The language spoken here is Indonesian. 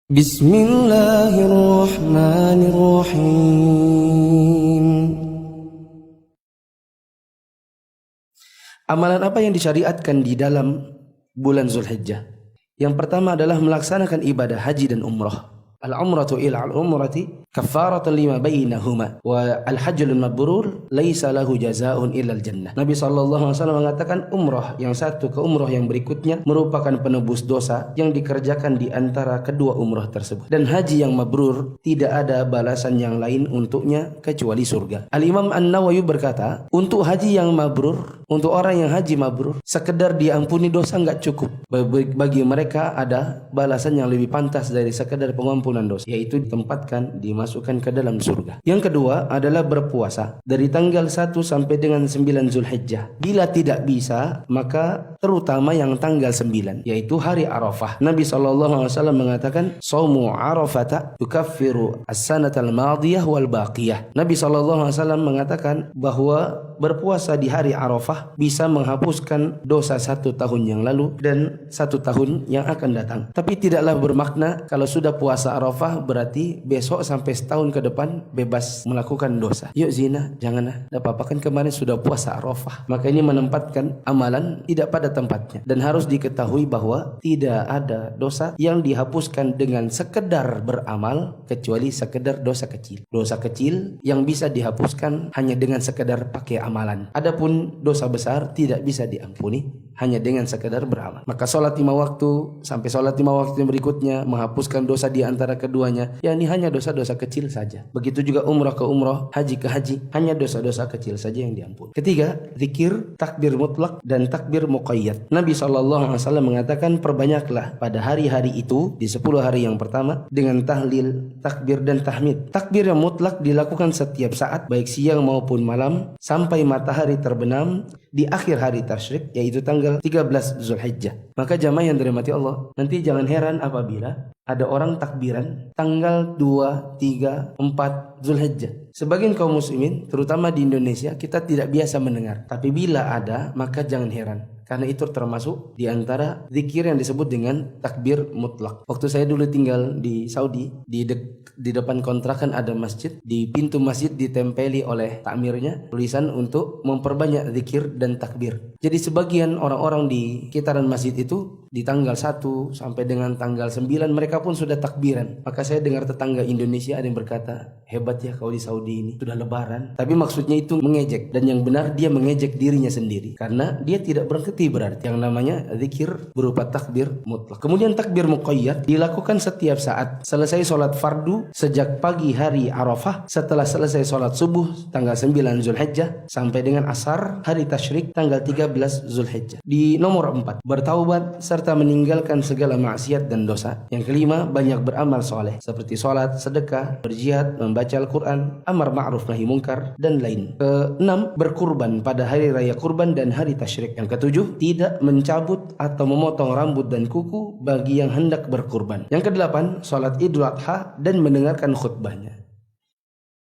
Bismillahirrahmanirrahim. Amalan apa yang disyariatkan di dalam bulan Zulhijjah? Yang pertama adalah melaksanakan ibadah haji dan umrah. Al-umratu ila al-umrati kafaratun lima bainahuma wa al-hajjul mabrur laisa lahu jazaa'un illa al-jannah. Nabi sallallahu alaihi wasallam mengatakan umrah yang satu ke umrah yang berikutnya merupakan penebus dosa yang dikerjakan di antara kedua umrah tersebut. Dan haji yang mabrur tidak ada balasan yang lain untuknya kecuali surga. Al-Imam An-Nawawi berkata, untuk haji yang mabrur, untuk orang yang haji mabrur, sekedar diampuni dosa enggak cukup. Bagi mereka ada balasan yang lebih pantas dari sekedar pengampunan dosa, yaitu ditempatkan, dimasukkan ke dalam surga. Yang kedua adalah berpuasa dari tanggal 1 sampai dengan 9 Zulhijjah. Bila tidak bisa, maka terutama yang tanggal 9, yaitu hari Arafah. Nabi SAW mengatakan, "Shaumu Arafata yukaffiru as-sanatal madiyah wal baqiyah." Nabi SAW mengatakan bahwa berpuasa di hari Arafah bisa menghapuskan dosa 1 tahun yang lalu dan 1 tahun yang akan datang. Tapi tidaklah bermakna kalau sudah puasa Arafah berarti besok sampai setahun ke depan bebas melakukan dosa. Yuk zina, janganlah. Tidak apa-apa, kan kemarin sudah puasa Arafah. Maka ini menempatkan amalan tidak pada tempatnya. Dan harus diketahui bahwa tidak ada dosa yang dihapuskan dengan sekedar beramal kecuali sekedar dosa kecil. Dosa kecil yang bisa dihapuskan hanya dengan sekedar pakai amalan. Adapun dosa besar tidak bisa diampuni hanya dengan sekedar beramal. Maka sholat 5 waktu sampai sholat 5 waktu yang berikutnya menghapuskan dosa di antara keduanya, ya ini hanya dosa-dosa kecil saja. Begitu juga umrah ke umrah, haji ke haji, hanya dosa-dosa kecil saja yang diampuni. Ketiga, zikir, takbir mutlak dan takbir muqayyad. Nabi SAW mengatakan, perbanyaklah pada hari-hari itu di 10 hari yang pertama dengan tahlil, takbir dan tahmid. Takbir yang mutlak dilakukan setiap saat baik siang maupun malam sampai matahari terbenam di akhir hari tasyrik, yaitu tanggal 13 Zulhijjah. Maka jamaah yang dirahmati Allah, nanti jangan heran apabila ada orang takbiran tanggal 2, 3, 4 Zulhijjah. Sebagian kaum muslimin, terutama di Indonesia, kita tidak biasa mendengar. Tapi bila ada, maka jangan heran. Karena itu termasuk di antara zikir yang disebut dengan takbir mutlak. Waktu saya dulu tinggal di Saudi, di depan kontrakan ada masjid. Di pintu masjid ditempeli oleh takmirnya tulisan untuk memperbanyak zikir dan takbir. Jadi sebagian orang-orang di sekitaran masjid itu di tanggal 1 sampai dengan tanggal 9 mereka pun sudah takbiran. Maka saya dengar tetangga Indonesia ada yang berkata, hebat ya kau di Saudi ini, sudah lebaran. Tapi maksudnya itu mengejek, dan yang benar dia mengejek dirinya sendiri karena dia tidak berarti yang namanya zikir berupa takbir mutlak. Kemudian takbir muqayyad dilakukan setiap saat selesai sholat fardu sejak pagi hari Arafah, setelah selesai sholat subuh tanggal 9 Zulhijjah sampai dengan asar hari tasyrik tanggal 13 Zulhijjah. Di nomor 4, bertaubat serta meninggalkan segala maksiat dan dosa. Yang kelima, banyak beramal soleh seperti sholat, sedekah, berjihad, membaca Al-Quran, amar ma'ruf nahi mungkar dan lain. Keenam, berkurban pada hari raya kurban dan hari tasyrik. Yang ketujuh, tidak mencabut atau memotong rambut dan kuku bagi yang hendak berkurban. Yang kedelapan, sholat Idul Adha dan mendengarkan khutbahnya.